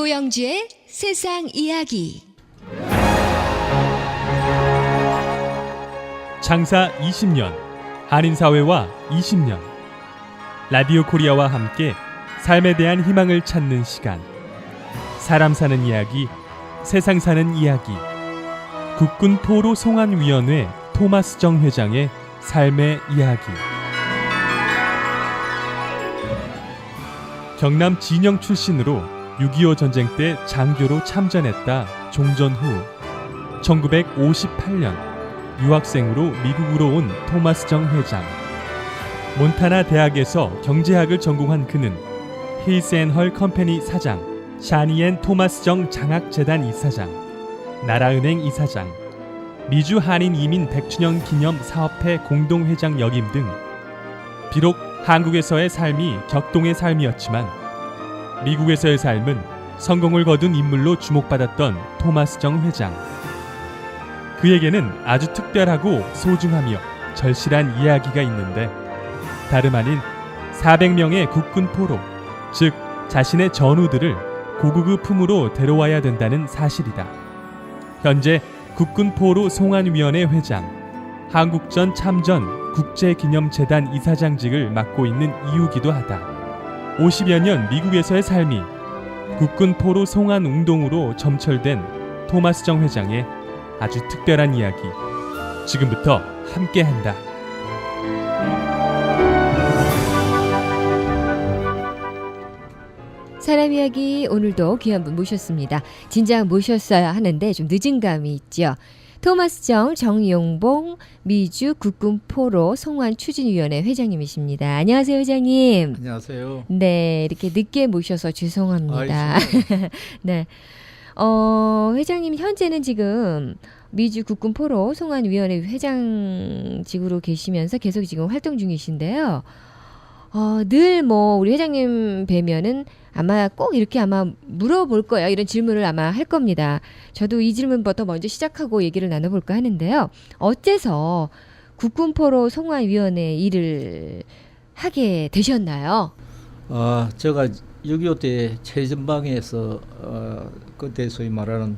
고영주의 세상 이야기. 장사 20년, 한인사회와 20년. 라디오 코리아와 함께 삶에 대한 희망을 찾는 시간. 사람 사는 이야기, 세상 사는 이야기. 국군 포로 송환위원회 토마스 정 회장의 삶의 이야기. 경남 진영 출신으로 6.25 전쟁 때 장교로 참전했다 종전 후 1958년 유학생으로 미국으로 온 토마스 정 회장. 몬타나 대학에서 경제학을 전공한 그는 힐스앤헐 컴퍼니 사장, 샤니앤 토마스 정 장학재단 이사장, 나라은행 이사장, 미주 한인 이민 100주년 기념 사업회 공동회장 역임 등 비록 한국에서의 삶이 격동의 삶이었지만 미국에서의 삶은 성공을 거둔 인물로 주목받았던 토마스 정 회장. 그에게는 아주 특별하고 소중하며 절실한 이야기가 있는데 다름 아닌 400명의 국군 포로, 즉 자신의 전우들을 고국의 품으로 데려와야 된다는 사실이다. 현재 국군 포로 송환위원회 회장, 한국전 참전 국제기념재단 이사장직을 맡고 있는 이유기도 하다. 50여 년 미국에서의 삶이 국군 포로 송환 운동으로 점철된 토마스 정 회장의 아주 특별한 이야기, 지금부터 함께한다. 사람 이야기 오늘도 귀한 분 모셨습니다. 진작 모셨어야 하는데 좀 늦은 감이 있죠. 토마스 정 정용봉 미주 국군 포로 송환 추진위원회 회장님이십니다. 안녕하세요, 회장님. 안녕하세요. 네, 이렇게 늦게 모셔서 죄송합니다. 네, 회장님 현재는 지금 미주 국군 포로 송환위원회 회장직으로 계시면서 계속 지금 활동 중이신데요. 늘 우리 회장님 뵈면은 아마 꼭 이렇게 아마 물어볼 거예요. 이런 질문을 아마 할 겁니다. 저도 이 질문부터 먼저 시작하고 얘기를 나눠볼까 하는데요. 어째서 국군포로 송환위원회 일을 하게 되셨나요? 제가 6.25 때 최전방에서 그때 소위 말하는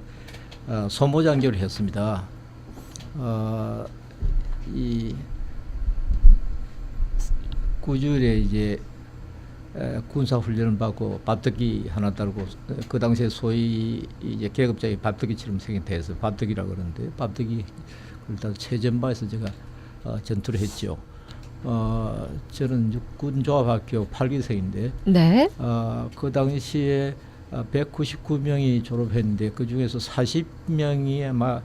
소모장교를 했습니다. 이 9주일에 이제 군사 훈련을 받고 밥떡이 하나 따르고 그 당시에 소위 이제 계급장이 밥떡이처럼 생겨서 밥떡이라 그러는데 밥떡이 일단 최전방에서 제가 전투를 했죠. 저는 육군조합학교 8기생인데 네. 그 당시에 199명이 졸업했는데 그 중에서 40명이 아마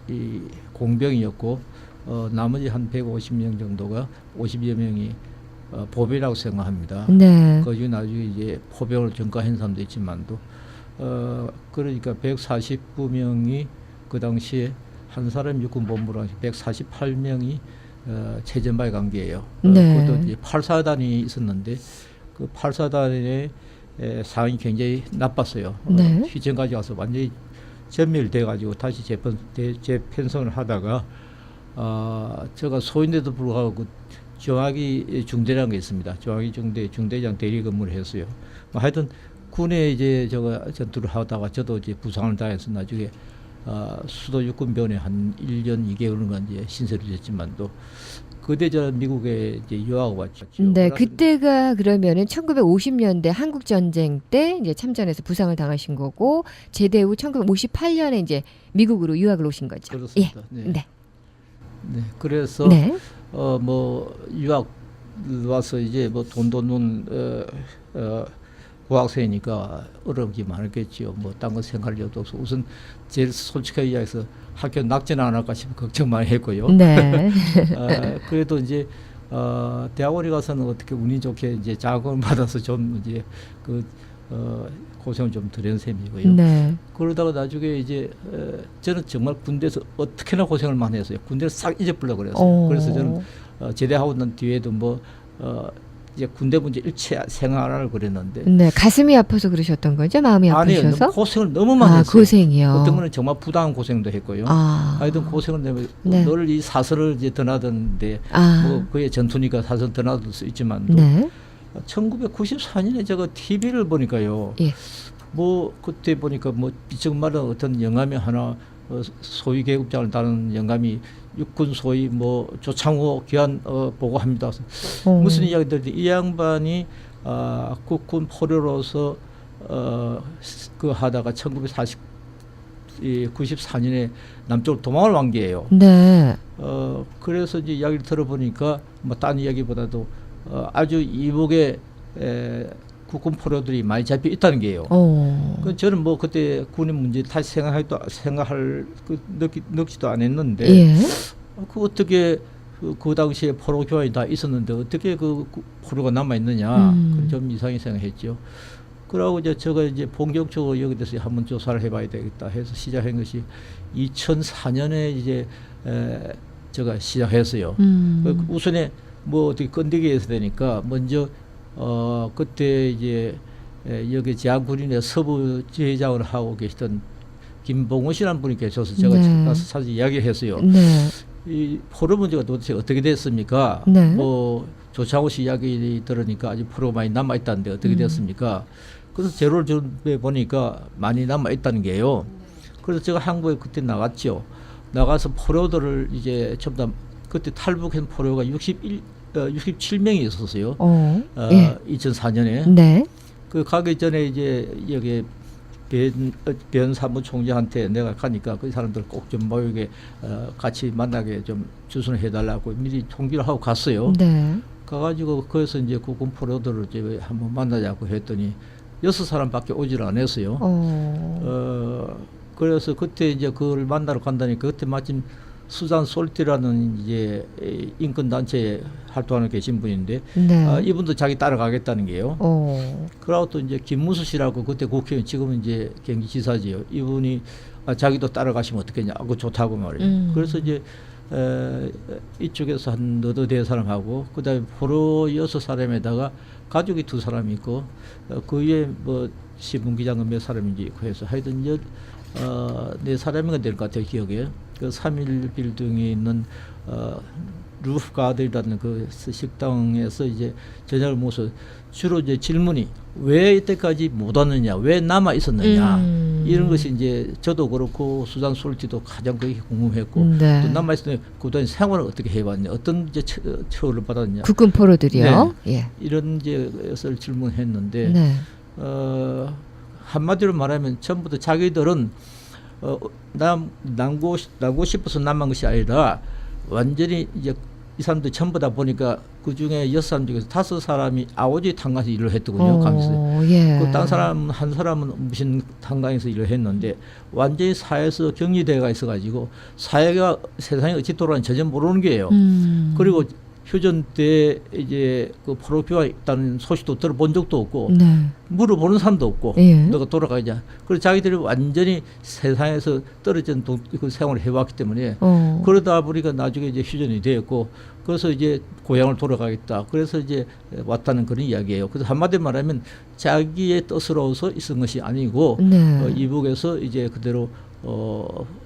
이 공병이었고 나머지 한 150명 정도가 50여 명이 보병이라고 생각합니다. 네. 그중 나중에 이제 포병을 전과한 사람도 있지만도 그러니까 149명이 그 당시에 한 사람 육군 본부랑 148명이 최전방에 간 게예요. 네. 그것도 이제 8사단이 있었는데 그 8사단의 상황이 굉장히 나빴어요. 네. 휴전까지 가서 완전히 전멸돼 가지고 다시 재편성을 하다가 제가 소인데도 불구하고 그 정학이 중대라는 게 있습니다. 정학이 중대장 대리 근무를 했어요. 하여튼 군에 이제 제가 전투를 하다가 저도 이제 부상을 당해서 나중에 수도 육군병원에 한 1년 2개월간 이제 신세를 졌지만도 그때 저 미국에 이제 유학을 왔죠. 네, 그때가 그러면은 1950년대 한국 전쟁 때 이제 참전해서 부상을 당하신 거고 제대 후 1958년에 이제 미국으로 유학을 오신 거죠. 그렇습니다. 예. 네. 네. 네. 그래서 네. 유학 와서 이제 뭐 돈도 없는 고학생이니까 어려움이 많았겠지요. 뭐 딴 거 생각할 일도 없어. 우선 제일 솔직하게 이야기해서 학교 낙진 안 할까 싶어 걱정 많이 했고요. 네. 그래도 이제 대학원에 가서는 어떻게 운이 좋게 이제 자금을 받아서 좀 이제 고생을 좀 덜한 셈이고요. 네. 그러다가 나중에 이제 저는 정말 군대에서 어떻게나 고생을 많이 했어요. 군대를 싹 잊어버려 그랬어요. 그래서 저는 제대하고 난 뒤에도 이제 군대 문제 일체 생활을 그랬는데. 네, 가슴이 아파서 그러셨던 거죠? 마음이 아프셔서? 아니요, 고생을 너무 많이 했어요. 고생이요. 어떤 거는 정말 부당한 고생도 했고요. 하여튼 고생을 내면 네. 늘 이 사설을 이제 드나드는데 뭐 그게 전투니까 사설 드나들 수 있지만 네. 1994년에 제가 TV를 보니까요. 예. 뭐 그때 보니까 뭐 비정말은 어떤 영감이 하나 소위 계급장을 다루는 영감이 육군 소위 뭐 조창호 귀환 보고합니다. 무슨 이야기들이 이 양반이 국군 포로로서 그 하다가 1994년에 남쪽으로 도망을 간 게예요. 네. 그래서 이제 이야기를 들어보니까 뭐 딴 이야기보다도 아주 이북에 국군 포로들이 많이 잡혀 있다는 게예요. 그 저는 뭐 그때 군인 문제 다시 생각할 느끼지도 않았는데 예. 그 어떻게 그 당시에 포로 교환이 다 있었는데 어떻게 그 포로가 남아 있느냐 좀 이상히 생각했죠. 그러고 이제 제가 이제 본격적으로 여기 대해서 한번 조사를 해봐야 되겠다 해서 시작한 것이 2004년에 이제 제가 시작했어요. 우선에 뭐 어떻게 건드게 해서 되니까 먼저 그때 이제 여기 제안군인의 서부 지회장을 하고 계시던 김봉호 씨라는 분이 계셔서 제가 네. 가서 사실 이야기를 했어요. 네. 이 포로 문제가 도대체 어떻게 됐습니까? 네. 뭐 조창호 씨 이야기 들으니까 아직 포로가 많이 남아 있다는데 어떻게 됐습니까? 그래서 재료를 준비해 보니까 많이 남아 있다는 게요. 그래서 제가 한국에 그때 나갔죠. 나가서 포로들을 이제 전부 다 그때 탈북한 포로가 67명이 있었어요. 예. 2004년에. 네. 그 가기 전에 이제 여기 변 사무총장한테 내가 가니까 그 사람들 꼭 좀 모이게 같이 만나게 좀 주선을 해달라고 미리 통지를 하고 갔어요. 네. 가가지고 거기서 이제 국군 포로들을 이제 한번 만나자고 했더니 6사람밖에 오질 않았어요. 그래서 그때 이제 그걸 만나러 간다니까 그때 마침 수잔 솔티라는 이제 인권단체에 활동하는 계신 분인데 네. 이분도 자기 따라가겠다는 게요. 그러고 또 이제 김무수 씨라고 그때 국회의원 지금은 이제 경기지사지요. 이분이 자기도 따라가시면 어떻겠냐. 그거 좋다고 말이에요. 그래서 이제 이쪽에서 한 너도 대 사람하고 그다음에 포로 6사람에다가 가족이 2사람이 있고 그 위에 뭐 신문기자가 몇 사람인지 있고 해서 하여튼 4사람인가 될 것 같아요. 기억에. 그 3.1 빌딩에 있는 루프 가든이라는 그 식당에서 이제 저녁을 먹어서 주로 이제 질문이 왜 이때까지 못 왔느냐, 왜 남아 있었느냐 이런 것이 이제 저도 그렇고 수잔 솔티도 가장 그게 궁금했고 네. 또 남아 있었는데 그동안 생활을 어떻게 해봤냐, 어떤 이제 처우를 받았냐, 국군 포로들이요. 네. 예. 이런 이제 것을 질문했는데 네. 한마디로 말하면 전부 다 자기들은 남고 싶어서 남은 것이 아니라 완전히 이제 이 사람들 전부 다 보니까 그 중에 6사람 중에서 5사람이 아오지 탄광에서 일을 했더군요. 강에서. 예. 그 딴 사람 한 사람은 무슨 탄광에서 일을 했는데 완전히 사회에서 격리대가 있어가지고 사회가 세상에 어찌 돌아가는지 전혀 모르는 게예요. 그리고 휴전 때 이제 그 포로교가 있다는 소식도 들어본 적도 없고 네. 물어보는 사람도 없고 예. 너가 돌아가자. 그래서 자기들이 완전히 세상에서 떨어진 그 생활을 해왔기 때문에 그러다 보니까 나중에 이제 휴전이 되었고 그래서 이제 고향을 돌아가겠다. 그래서 이제 왔다는 그런 이야기예요. 그래서 한마디로 말하면 자기의 뜻으로서 있은 것이 아니고 네. 이북에서 이제 그대로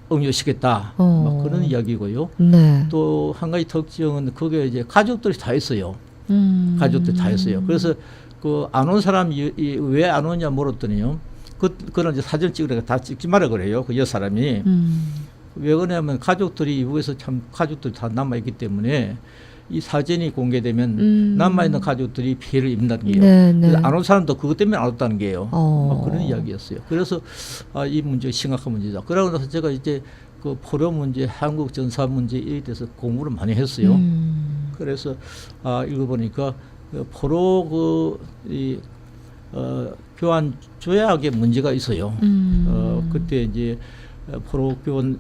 응유시켰다. 막 그런 이야기고요. 네. 또 한 가지 특징은 그게 이제 가족들이 다 있어요. 가족들이 다 있어요. 그래서 그 안 온 사람이 왜 안 오냐 물었더니요. 그런 이제 사진 찍으라고 다 찍지 마라 그래요. 그 6사람이. 왜 그러냐면 가족들이 이북에서 참 가족들이 다 남아있기 때문에 이 사진이 공개되면 남아있는 가족들이 피해를 입는다는 게요. 네, 네. 그래서 안 온 사람도 그것 때문에 안 왔다는 게요. 막 그런 이야기였어요. 그래서 이 문제 심각한 문제다. 그러고 나서 제가 이제 그 포로 문제, 한국 전사 문제 이에 대해서 공부를 많이 했어요. 그래서 읽어보니까 포로 교환 조약에 문제가 있어요. 그때 이제 포로 교환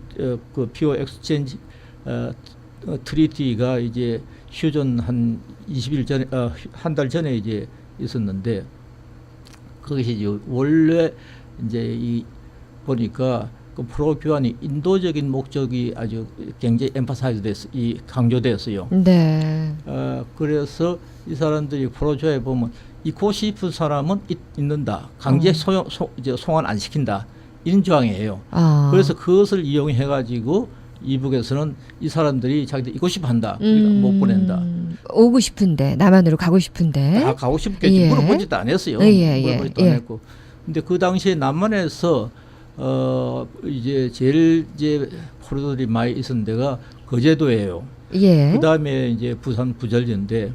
그 피오 엑스체인지 트리티가 이제 휴전 한 20일 전에 한 달 전에 이제 있었는데 그것이 이제 원래 이제 이 보니까 그 포로 교환이 인도적인 목적이 아주 굉장히 엠파사이즈 됐어, 이 강조되었어요. 네. 그래서 이 사람들이 포로 조약에 보면 있고 싶은 사람은 있는다. 강제 이제 송환 안 시킨다. 이런 조항이에요. 그래서 그것을 이용해 가지고 이북에서는 이 사람들이 자기들 있고 싶어 한다. 그러니까 못 보낸다. 오고 싶은데 남한으로 가고 싶은데 다 가고 싶겠지. 예. 물어보지도 안 했어요. 예. 물어보지도 안 했고. 근데 그 당시에 남한에서 이제 제일 이제 포로들이 많이 있었는 데가 거제도예요. 예. 그 다음에 이제 부산 부절리인데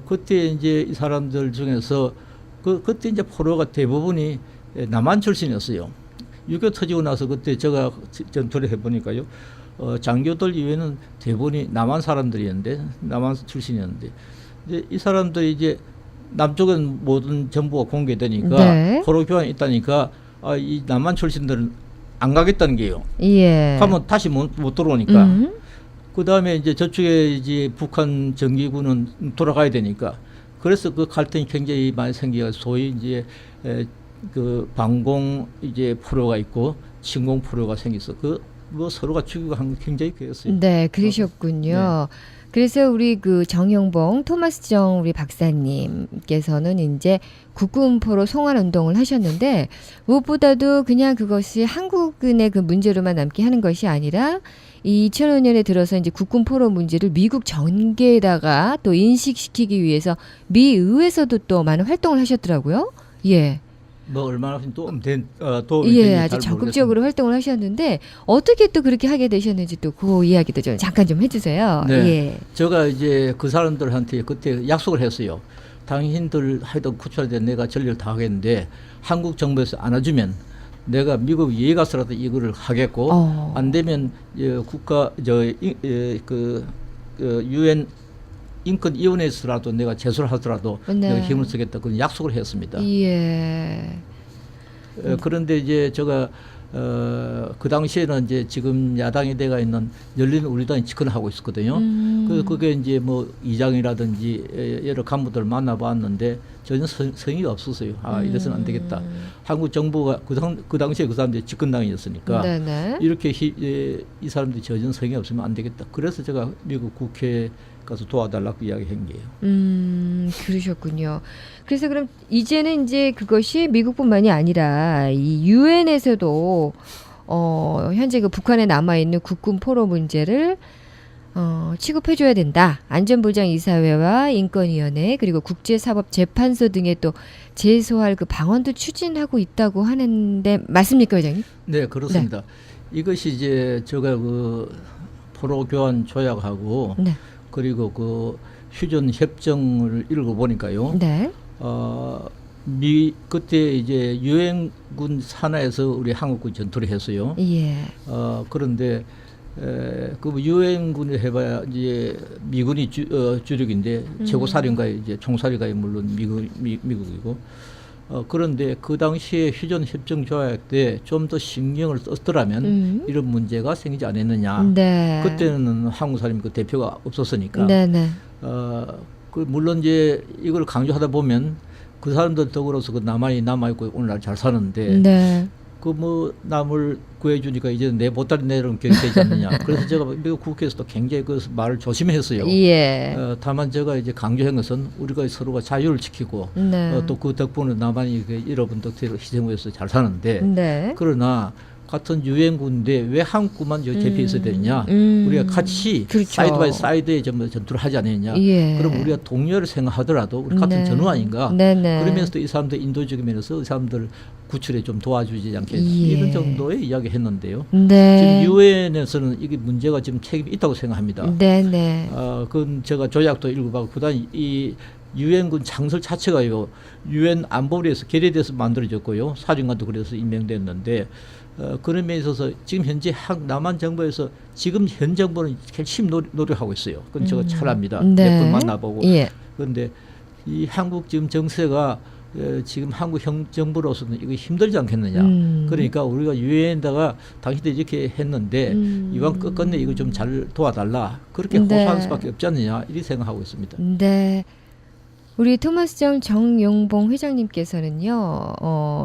그때 이제 이 사람들 중에서 그때 이제 포로가 대부분이 남한 출신이었어요. 6.25 터지고 나서 그때 제가 전투를 해보니까요. 장교들 이외에는 대부분이 남한 사람들이었는데, 남한 출신이었는데, 이제 이 사람들이 이제 남쪽은 모든 정보가 공개되니까, 네. 포로 교환이 있다니까, 이 남한 출신들은 안 가겠다는 게요. 예. 가면 다시 못 들어오니까. 그 다음에 이제 저쪽에 이제 북한 정기군은 돌아가야 되니까. 그래서 그 갈등이 굉장히 많이 생기가 소위 이제 그 방공 이제 포로가 있고 진공 포로가 생겼어. 뭐 서로가 죽이고 한 게 굉장히 그랬어요. 네, 그러셨군요. 그래서 우리 그 정용봉 토마스 정 우리 박사님께서는 이제 국군포로 송환 운동을 하셨는데 무엇보다도 그냥 그것이 한국인의 그 문제로만 남게 하는 것이 아니라 2005년에 들어서 이제 국군포로 문제를 미국 전계에다가 또 인식시키기 위해서 미 의회에서도 또 많은 활동을 하셨더라고요. 예. 뭐 얼마나 도움이 예, 아주 적극적으로 활동을 하셨는데 어떻게 또 그렇게 하게 되셨는지 또 그 이야기도 좀 잠깐 좀 해주세요. 네. 예. 제가 이제 그 사람들한테 그때 약속을 했어요. 당신들 하여튼 구출할 내가 전력을 다 하겠는데 한국 정부에서 안아주면 내가 미국 예에 가서라도 이거를 하겠고 안 되면 국가 UN 인권위원회에서라도 내가 제소를 하더라도 네. 내가 힘을 쓰겠다 그런 약속을 했습니다. 예. 그런데 이제 제가 그 당시에는 이제 지금 야당이 돼가 있는 열린 우리당이 집권하고 있었거든요. 그게 이제 뭐 이장이라든지 여러 간부들 만나봤는데 전혀 성의가 없었어요. 이래서는 안 되겠다. 한국 정부가 그 당시에 그 사람들이 집권당이었으니까 네네. 이렇게 이 사람들이 전혀 성의 없으면 안 되겠다. 그래서 제가 미국 국회에 가서 도와달라고 이야기한 게요. 그러셨군요. 그래서 그럼 이제는 이제 그것이 미국뿐만이 아니라 이 유엔에서도 현재 그 북한에 남아 있는 국군 포로 문제를 취급해줘야 된다. 안전보장이사회와 인권위원회 그리고 국제사법재판소 등에 또 제소할 그 방안도 추진하고 있다고 하는데 맞습니까, 회장님? 네, 그렇습니다. 이것이 이제 제가 그 포로 교환 조약하고 네. 그리고 그 휴전 협정을 읽어보니까요. 네. 그때 이제 유엔군 산하에서 우리 한국군 전투를 했어요. 예. 그런데 그 유엔군을 해봐야 이제 미군이 주력인데 최고사령관 이제 총사령관이 물론 미국이고 그런데 그 당시에 휴전 협정 조약 때 좀 더 신경을 썼더라면 이런 문제가 생기지 않았느냐. 네. 그때는 한국 사람이 그 대표가 없었으니까. 네네. 물론 이제 이걸 강조하다 보면 그 사람들 덕으로서 그 남한이 남아있고 오늘날 잘 사는데 네. 그 뭐 남을 구해주니까 이제 내 보따리 내려오면 경계되지 않느냐. 그래서 제가 미국 국회에서도 굉장히 그 말을 조심했어요. 예. 다만 제가 이제 강조한 것은 우리가 서로가 자유를 지키고 네. 또 그 덕분에 남한이 여러분 덕택으로 희생해서 잘 사는데 네. 그러나 같은 유엔군인데 왜 한국만 제패 있어야 되느냐. 우리가 같이 그렇죠. 사이드 바이 사이드에 전투를 하지 않느냐. 예. 그럼 우리가 동료를 생각하더라도 우리 같은 네. 전우 아닌가. 네네. 그러면서도 이 사람들 인도적인 면에서 이 사람들 구출에 좀 도와주지 않게 예. 이런 정도의 이야기 했는데요. 네. 지금 유엔에서는 이게 문제가 지금 책임이 있다고 생각합니다. 네네. 그건 제가 조약도 읽어봤고 그다음 이 유엔군 창설 자체가요 유엔 안보리에서 결의돼서 만들어졌고요 사령관도 그래서 임명됐는데 그런 면에 있어서 지금 현재 남한 정부에서 지금 현 정부는 열심히 노력하고 있어요. 그건 제가 잘 압니다. 네. 몇 번 만나보고. 예. 그런데 이 한국 지금 정세가 지금 한국 정부로서는 이거 힘들지 않겠느냐. 그러니까 우리가 유엔에다가 당신들이 이렇게 했는데 이왕 끝끝내 이거 좀 잘 도와달라. 그렇게 네. 호소할 수밖에 없지 않느냐. 이렇게 생각하고 있습니다. 네. 우리 토마스 정 정용봉 회장님께서는요,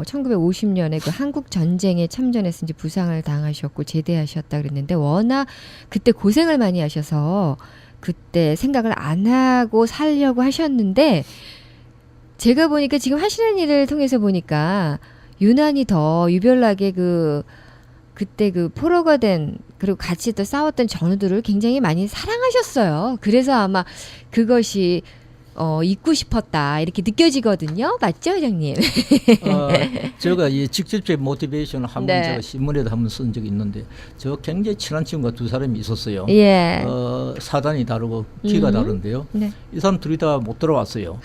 1950년에 그 한국 전쟁에 참전해서 이제 부상을 당하셨고 제대하셨다 그랬는데 워낙 그때 고생을 많이 하셔서 그때 생각을 안 하고 살려고 하셨는데 제가 보니까 지금 하시는 일을 통해서 보니까 유난히 더 유별나게 그 그때 그 포로가 된 그리고 같이 또 싸웠던 전우들을 굉장히 많이 사랑하셨어요. 그래서 아마 그것이 잊고 싶었다 이렇게 느껴지거든요. 맞죠, 회장님? 제가 이 직접적인 모티베이션을 한번 네. 제가 신문에도 한번 쓴 적이 있는데 저 굉장히 친한 친구가 두 사람이 있었어요. 예. 사단이 다르고 키가 다른데요. 네. 이 사람 둘이 다 못 돌아왔어요.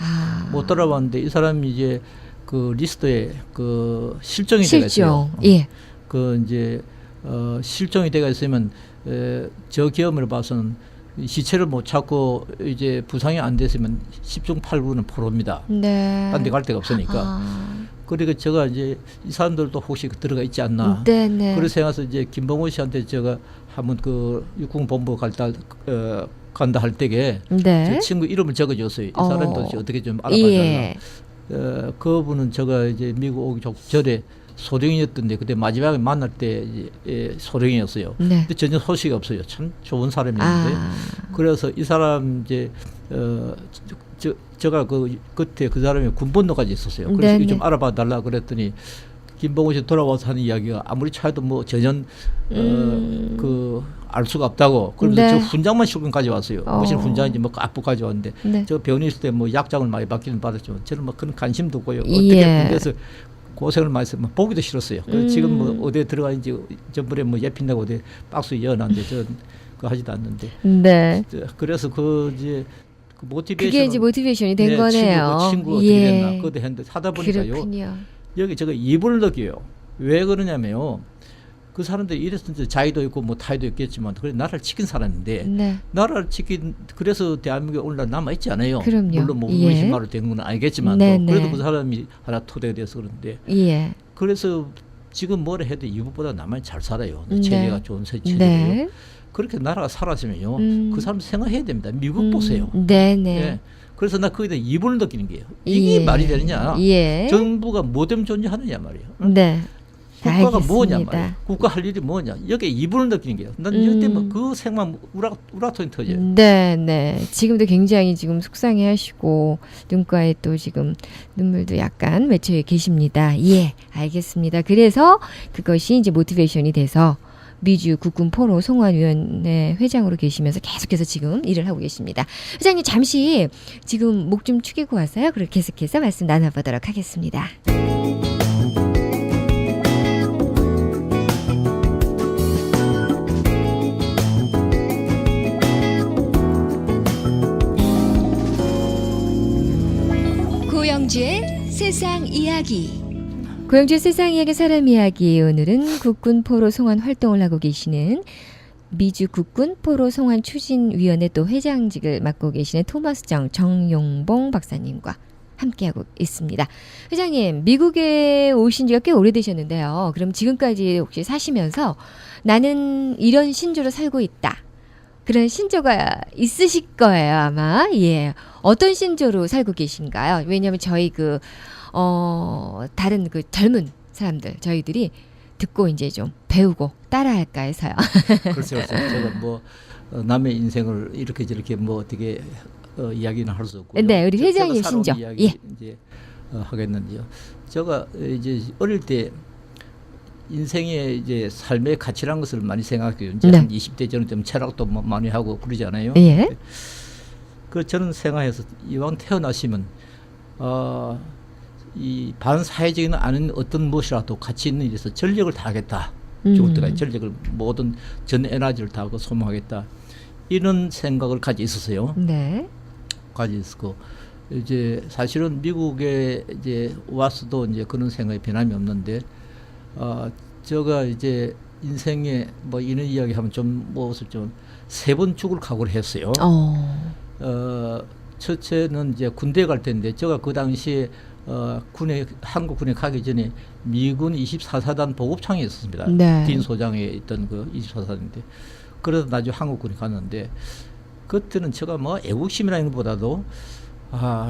못 돌아왔는데 이 사람이 이제 그 리스트에 그 실종이 돼가 있어요. 실종. 예. 그 이제 실종이 돼가 있으면 저 경험을 봐서는 시체를 못 찾고 이제 부상이 안 됐으면 10중 8구는 포로입니다. 네. 딴 데 갈 데가 없으니까. 아. 그러니까 제가 이제 이 사람들도 혹시 들어가 있지 않나. 네네. 그래서 생각해서 이제 김봉호 씨한테 제가 한번 그 육군본부 간다 할 때에 네. 제 친구 이름을 적어줬어요. 이 사람이 도대체 어떻게 좀 알아봐달라. 예. 그분은 제가 이제 미국 오기 전에 소령이었던데 그때 마지막에 만날 때 소령이었어요. 네. 근데 전혀 소식이 없어요. 참 좋은 사람이었는데. 그래서 이 사람 이제 제가 그때 그 사람이 군번호까지 있었어요. 그래서 네네. 이거 좀 알아봐 달라 그랬더니 김봉호 씨 돌아와서 하는 이야기가 아무리 찾아도 뭐 전혀 알 수가 없다고. 그래서 네. 저 훈장만 실금 가져왔어요. 무슨 훈장인지 뭐 깍부 가져왔는데 네. 저 병원에 있을 때 뭐 약장을 많이 받기는 받았지만 저는 뭐 그런 관심도 없고요. 예. 어떻게 군대에서 고생을 많이 해서 보기도 싫었어요. 그래서 지금 뭐 어디에 들어가는지 전번에 뭐 예핀다고 어디 박스 이어놨는데 전 그거 하지도 않는데. 네. 그래서 그 이제 그 모티베이션 그게 이제 모티베이션이 된 거네요. 친구 어떻게 됐나 그것도 했는데 하다 보니까요. 그렇군요. 여기 제가 이불을 느껴요. 왜 그러냐면요. 그 사람들이 이랬을 자의도 있고 뭐 타의도 있겠지만 그래 나라를 지킨 사람인데 네. 나라를 지킨 그래서 대한민국에 오늘날 남아 있지 않아요. 그럼요. 물론 뭐 예. 의심하러 되는 건 아니겠지만 네네. 그래도 그 사람이 하나 토대가 돼서 그런데 예. 그래서 지금 뭐라 해도 이분보다 남한이 잘 살아요. 네. 체제가 좋은 체제고요. 네. 그렇게 나라가 살았으면요. 그 사람 생각해야 됩니다. 미국 보세요. 네네. 예. 그래서 나 거기다 이분을 느끼는 게요. 이게 예. 말이 되느냐. 예. 정부가 뭐 때문에 존재하느냐 말이에요. 응? 네. 국가가 알겠습니다. 뭐냐 말이에요. 국가 할 일이 뭐냐. 여기에 이분을 느끼는 게요. 난 이때 뭐그 생각 우라통이 터져요. 네. 지금도 굉장히 지금 속상해하시고 눈가에 또 지금 눈물도 약간 맺혀 계십니다. 예, 알겠습니다. 그래서 그것이 이제 모티베이션이 돼서 미주 국군 포로 송환위원회 회장으로 계시면서 계속해서 지금 일을 하고 계십니다. 회장님 잠시 지금 목 좀 축이고 와서요. 그리고 계속해서 말씀 나눠보도록 하겠습니다. 고영주의 세상 이야기. 고영주의 세상 이야기 사람 이야기. 오늘은 국군 포로 송환 활동을 하고 계시는 미주 국군 포로 송환 추진위원회 또 회장직을 맡고 계시는 토마스 정용봉 박사님과 함께하고 있습니다. 회장님, 미국에 오신 지가 꽤 오래되셨는데요. 그럼 지금까지 혹시 사시면서 나는 이런 신조로 살고 있다. 그런 신조가 있으실 거예요, 아마. 예. 어떤 신조로 살고 계신가요? 왜냐하면 저희 다른 그 젊은 사람들, 저희들이 듣고 이제 좀 배우고 따라할까 해서요. 그렇죠. 제가 뭐 남의 인생을 이렇게 저렇게 뭐 어떻게 이야기는 할 수 없고요. 네, 우리 회장님 제가 살아온 신조. 이야기 예. 이제 하겠는데요. 제가 이제 어릴 때 인생의 이제 삶의 가치라는 것을 많이 생각해요. 이제 네. 한 20대 전에 좀 철학도 많이 하고 그러잖아요. 예. 그 저는 생각해서 이왕 태어나시면 이 반사회적인 아닌 어떤 무엇이라도 가치 있는 일에서 전력을 다하겠다. 죽을 때까지 전력을 모든 전 에너지를 다하고 소모하겠다. 이런 생각을 가지고 있었어요. 네. 가지고 있었고 이제 사실은 미국에 이제 와서도 이제 그런 생각이 변함이 없는데 제가 이제 인생에 뭐 이런 이야기하면 좀 무엇을 좀 세 번 죽을 각오를 했어요. 첫째는 이제 군대 갈 때인데 제가 그 당시에 한국 군에 가기 전에 미군 24사단 보급창에 있었습니다. 네. 딘 소장에 있던 그 24사단인데 그래서 나중에 한국군에 갔는데 그때는 제가 뭐 애국심이라는 것보다도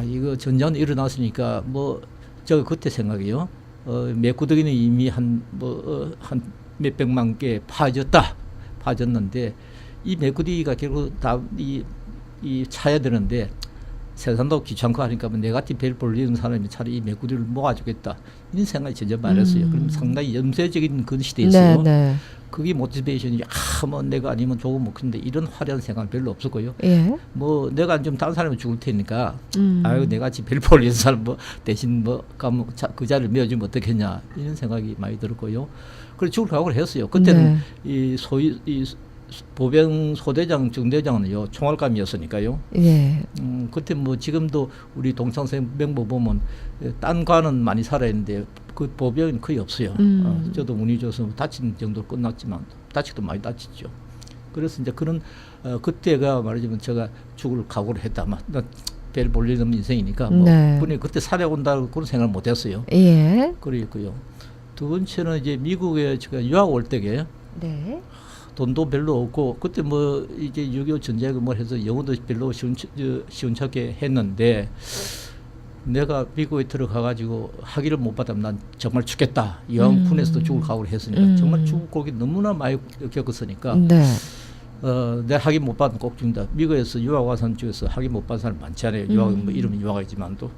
이거 전쟁이 일어났으니까 뭐 제가 그때 생각이요. 메꾸덕이는 이미 한 몇백만 개 파졌는데 이 메꾸디가 결국 다 이 차야 되는데 세상도 귀찮고 하니까 뭐 내같이 별 볼리는 사람이 차라리 이 메꾸리를 모아주겠다 이런 생각이 전혀 많았어요. 그럼 상당히 염세적인 그 시대였어요. 네. 그게 모티베이션이 뭐 내가 아니면 조금 뭐 근데 이런 화려한 생각은 별로 없었고요. 예. 뭐 내가 안 좀 다른 사람이 죽을 테니까 아유 내같이 별 볼리는 사람 뭐 대신 뭐 가면 그 자리를 메워주면 어떻겠냐 이런 생각이 많이 들었고요. 그래서 죽을 각오를 했어요. 그때는 이 소위 이 보병 소대장 중대장은요 총알감이었으니까요. 예. 그때 뭐 지금도 우리 동창생 명부 보면 딴 관은 많이 살아있는데 그 보병은 거의 없어요. 저도 운이 좋아서 다친 정도로 끝났지만 다치도 많이 다쳤죠. 그래서 이제 그런 그때가 말하자면 제가 죽을 각오를 했다. 별 볼일 없는 인생이니까 뭐 분이 그때 살아온다고 그런 생각을 못했어요. 예. 그랬고요. 두 번째는 이제 미국에 제가 유학 올 때게 네. 돈도 별로 없고 그때 뭐 이제 6.25 전쟁을 뭐 해서 영어도 별로 시원찮게 했는데 내가 미국에 들어가 가지고 학위를 못 받으면 난 정말 죽겠다. 이왕 군에서도 죽을 각오를 했으니까 정말 죽을 고기 너무나 많이 겪었으니까 내가 학위 못 받으면 꼭 죽는다. 미국에서 유학 온 사람 중에서 학위 못 받은 사람 많지 않아요. 유학 뭐 이름은 유학이지만도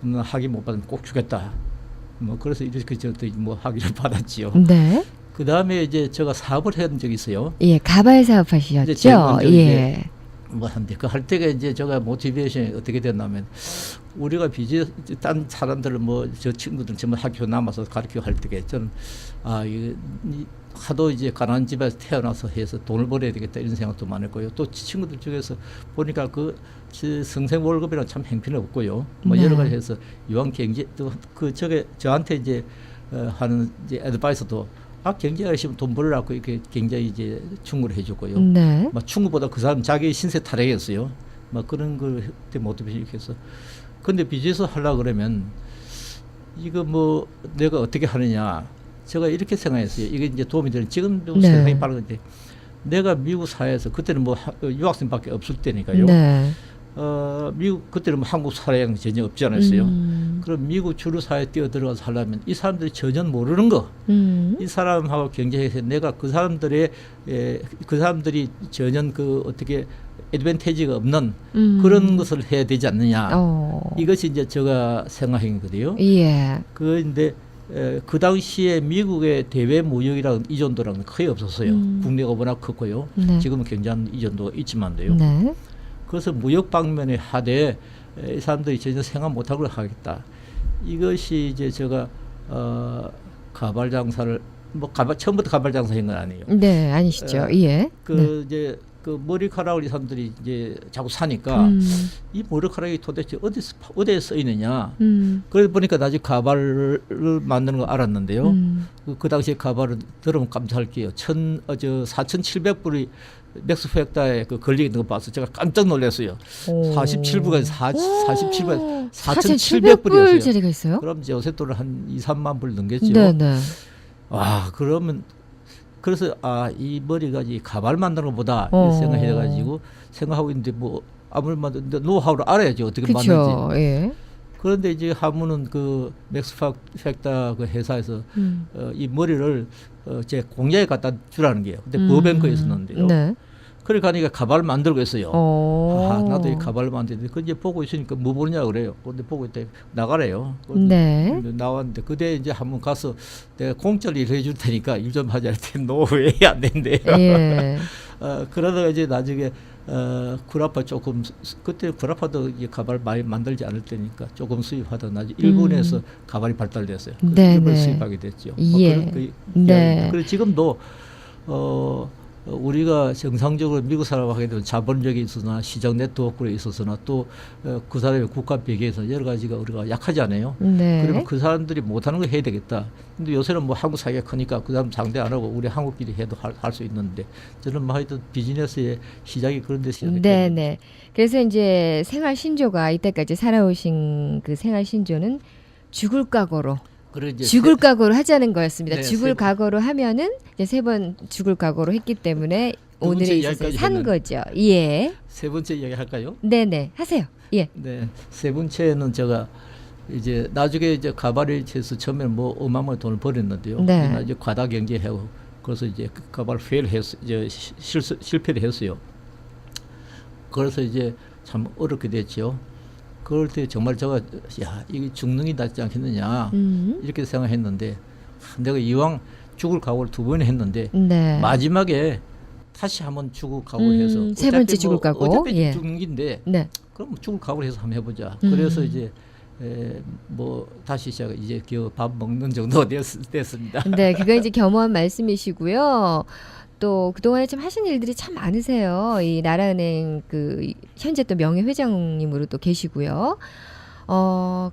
난 학위 못 받으면 꼭 죽겠다. 뭐 그래서 이렇게 저도 뭐 학위를 받았지요. 네. 그 다음에 이제 제가 사업을 한 적이 있어요. 예, 가발 사업 하셨죠? 예. 뭐 한데 그 할 때가 이제 제가 모티베이션이 어떻게 됐냐면 우리가 딴 사람들은 뭐 저 친구들은 전부 학교 남아서 가르치고 할 때가 저는 하도 이제 가난한 집에서 태어나서 해서 돈을 벌어야 되겠다 이런 생각도 많았고요. 또 친구들 중에서 보니까 그 성생 월급이랑 참 형편없고요. 뭐 여러 가지 해서 이왕 경제 또 그 저한테 이제 하는 이제 애드바이스도 경제 열심히 돈 벌으라고 이렇게 굉장히 이제 충고를 해줬고요. 막 충고보다 그 사람 자기 신세 타령했어요. 막 그런 걸 모티베이션 해서. 근데 비즈니스 하려고 그러면 이거 뭐 내가 어떻게 하느냐. 제가 이렇게 생각했어요. 이게 이제 도움이 되는 지금도 세상이 빠른데 내가 미국 사회에서 그때는 뭐 유학생밖에 없을 때니까요. 미국 그때는 뭐 한국 사회랑 전혀 없지 않았어요. 그럼 미국 주류 사회에 뛰어들어가서 하려면 이 사람들이 전혀 모르는 거, 이 사람하고 경쟁해서 내가 그 사람들이 전혀 그 어떻게 애드밴티지가 없는 그런 것을 해야 되지 않느냐. 이것이 이제 제가 생각했거든요. 예. 그런데 그 당시에 미국의 대외 무역이라는 이전도라는 거의 없었어요. 국내가 워낙 컸고요. 지금은 굉장한 이전도가 있지만도요. 그래서 무역 방면에 하되 이 사람들이 전혀 생각 못하고 하겠다. 이것이 이제 제가 가발 장사를 처음부터 가발 장사한 건 아니에요. 네, 아니시죠. 예. 이제 그 머리카락을 이 사람들이 이제 자꾸 사니까 이 머리카락이 도대체 어디에 쓰 있느냐. 그러다 보니까 나중에 가발을 만드는 걸 알았는데요. 그 당시에 가발은 들으면 깜짝할게요. 4,700불이 맥스팩다에 그 걸려 있는 거 봐서 제가 깜짝 놀랐어요. 47불가 47불 4,700불이었어요. 있어요? 그럼 이제 요새 돈을 한 2, 3만 불 넘겠죠. 네네. 와, 그러면 그래서 이 머리가 이 가발 만드는 것보다 이렇게 생각해가지고 생각하고 있는데 뭐 아무리 만든 노하우를 알아야지 어떻게 만드는지. 예. 그런데 이제 하면은 그 맥스팩다 그 회사에서 이 머리를 제 공장에 갖다 주라는 게요. 근데 버뱅크에 있었는데요. 네. 그래 가니까 가발을 만들고 있어요. 나도 이 가발을 만드는데 그 이제 보고 있으니까 뭐 보느냐 그래요. 근데 보고 있다 나가래요. 네. 나왔는데 그때 이제 한번 가서 내가 공짜로 일해 줄 테니까 일 좀 하자 할 때 너 왜 안 된대요. 예. 그러다가 이제 나중에 구라파 조금 그때 구라파도 가발 많이 만들지 않을 때니까 조금 수입하다 나중에 일본에서 가발이 발달됐어요. 일본 수입하게 됐죠. 예. 그리고 지금도 우리가 정상적으로 미국 사람하고 하게 되면 자본력이 있어서나 시장 네트워크에 있어서나 또 그 사람의 국가 비교해서 여러 가지가 우리가 약하지 않아요. 그러면 그 사람들이 못하는 거 해야 되겠다. 근데 요새는 뭐 한국 사회가 크니까 그 사람 상대 안 하고 우리 한국끼리 해도 할 수 있는데 저는 뭐 하여튼 비즈니스의 시작이 그런 데서 시작했거든요. 네네. 그래서 이제 생활 신조가 이때까지 살아오신 그 생활 신조는 죽을 각오로. 죽을 각오로 하자는 거였습니다. 네, 죽을 각오로 하면은 이제 3번 죽을 각오로 했기 때문에 오늘에 있어서 산 거죠. 예. 세 번째 이야기 할까요? 네네. 하세요. 예. 네. 세 번째는 제가 이제 나중에 이제 가발을 해서 처음에는 뭐 어마어마한 돈을 벌였는데요. 네. 이제 과다 경제하고 그래서 이제 가발 이제 실패를 했어요. 그래서 이제 참 어렵게 됐죠. 그럴 때 정말 제가 야 이게 죽는 게 낫지 않겠느냐 이렇게 생각했는데 내가 이왕 죽을 각오를 2번 했는데 네. 마지막에 다시 한번 죽을 각오를 해서 세 번째 어차피 죽을 각오. 어차피 예. 죽는 긴데 네. 그럼 죽을 각오를 해서 한번 해보자. 그래서 이제 뭐 다시 시작 이제 밥 먹는 정도가 됐습니다. 네, 그거 이제 겸허한 말씀이시고요. 또 그동안에 좀 하신 일들이 참 많으세요. 이 나라은행 그 현재 또 명예회장님으로 또 계시고요.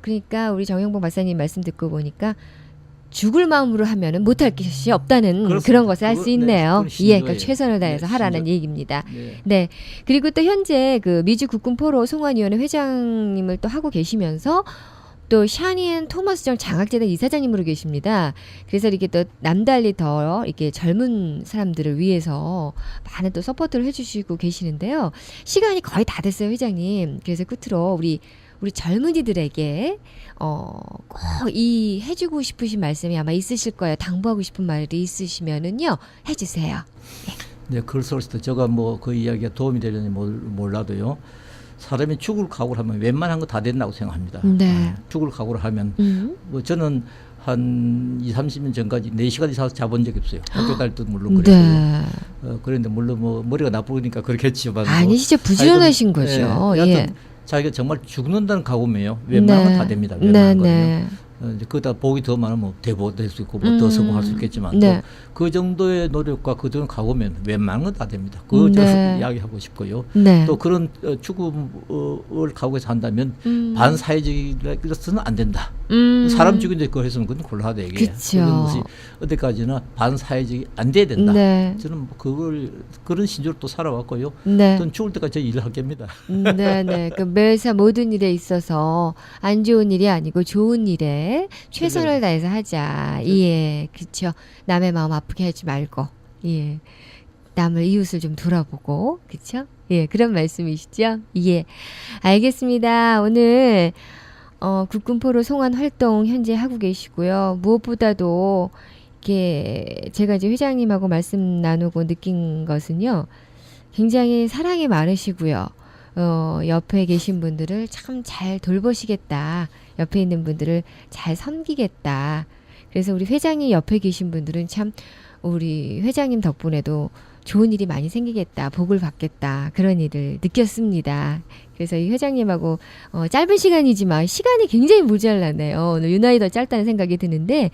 그러니까 우리 정영봉 박사님 말씀 듣고 보니까 죽을 마음으로 하면은 못할 것이 없다는 그렇습니다. 그런 것을 알 수 있네요. 그건 예, 그러니까 신조예요. 최선을 다해서 네, 하라는 신조. 얘기입니다. 네. 네. 그리고 또 현재 그 미주 국군 포로 송환위원회 회장님을 또 하고 계시면서 또 샤니앤 토머스정 장학재단 이사장님으로 계십니다. 그래서 이렇게 또 남달리 더 이렇게 젊은 사람들을 위해서 많은 또 서포트를 해주시고 계시는데요. 시간이 거의 다 됐어요, 회장님. 그래서 끝으로 우리 젊은이들에게 꼭 이 해주고 싶으신 말씀이 아마 있으실 거예요. 당부하고 싶은 말이 있으시면은요, 해주세요. 네, 글 쓸 때 제가 뭐 그 이야기가 도움이 되려니 몰라도요. 사람이 죽을 각오를 하면 웬만한 거 다 된다고 생각합니다. 네. 죽을 각오를 하면 뭐 저는 한 20-30년 전까지 4시간 이상 자본 적이 없어요. 학교 다닐 때도 물론 그랬고요. 네. 그런데 물론 뭐 머리가 나쁘니까 그렇겠지만 아니, 진짜 부지런하신 거죠. 네, 예. 자기가 정말 죽는다는 각오면요. 웬만한 건 다 됩니다. 네, 웬만한 거는요. 네. 이제 그다 복이 더 많으면 대보 될 수 있고 뭐 더 성공할 수 있겠지만 네. 그 정도의 노력과 그 정도 각오면 웬만한 건 다 됩니다. 그거 네. 제가 이야기하고 싶고요. 네. 또 그런 죽음을 각오해서 한다면 반사회적이라서는 안 된다. 사람 죽이는데 그걸 했으면 그건 곤란하다 이게. 그쵸. 그런 것이 어디까지나 반사회적이 안 돼야 된다. 네. 저는 뭐 그런 신조를 또 살아왔고요. 네. 또 죽을 때까지 저 일을 하겠습니다. 네, 네. 그 매사 모든 일에 있어서 안 좋은 일이 아니고 좋은 일에 최선을 다해서 하자. 예, 그렇죠. 남의 마음 아프게 하지 말고, 예, 남을 이웃을 좀 돌아보고, 그렇죠? 예, 그런 말씀이시죠? 예, 알겠습니다. 오늘 국군포로 송환 활동 현재 하고 계시고요. 무엇보다도 이렇게 제가 이제 회장님하고 말씀 나누고 느낀 것은요, 굉장히 사랑이 많으시고요. 옆에 계신 분들을 참 잘 돌보시겠다. 옆에 있는 분들을 잘 섬기겠다. 그래서 우리 회장님 옆에 계신 분들은 참 우리 회장님 덕분에도 좋은 일이 많이 생기겠다. 복을 받겠다. 그런 일을 느꼈습니다. 그래서 이 회장님하고 짧은 시간이지만 시간이 굉장히 모자라네요. 오늘 유난히 더 짧다는 생각이 드는데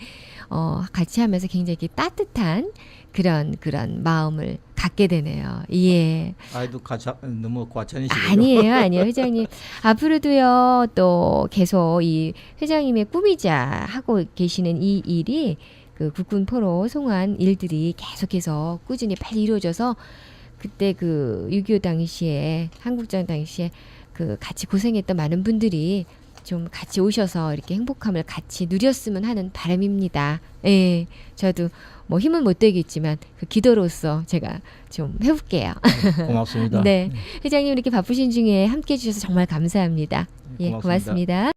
같이 하면서 굉장히 이렇게 따뜻한 그런 마음을 갖게 되네요. 예. 아이도 너무 과찬이시고요. 아니에요. 회장님. 앞으로도요, 또 계속 이 회장님의 꿈이자 하고 계시는 이 일이 그 국군 포로 송환 일들이 계속해서 꾸준히 빨리 이루어져서 그때 그 6.25 당시에, 한국전 당시에 그 같이 고생했던 많은 분들이 좀 같이 오셔서 이렇게 행복함을 같이 누렸으면 하는 바람입니다. 예. 저도 뭐 힘은 못 되겠지만 그 기도로서 제가 좀 해볼게요. 고맙습니다. 네. 회장님 이렇게 바쁘신 중에 함께 해주셔서 정말 감사합니다. 예, 고맙습니다. 고맙습니다.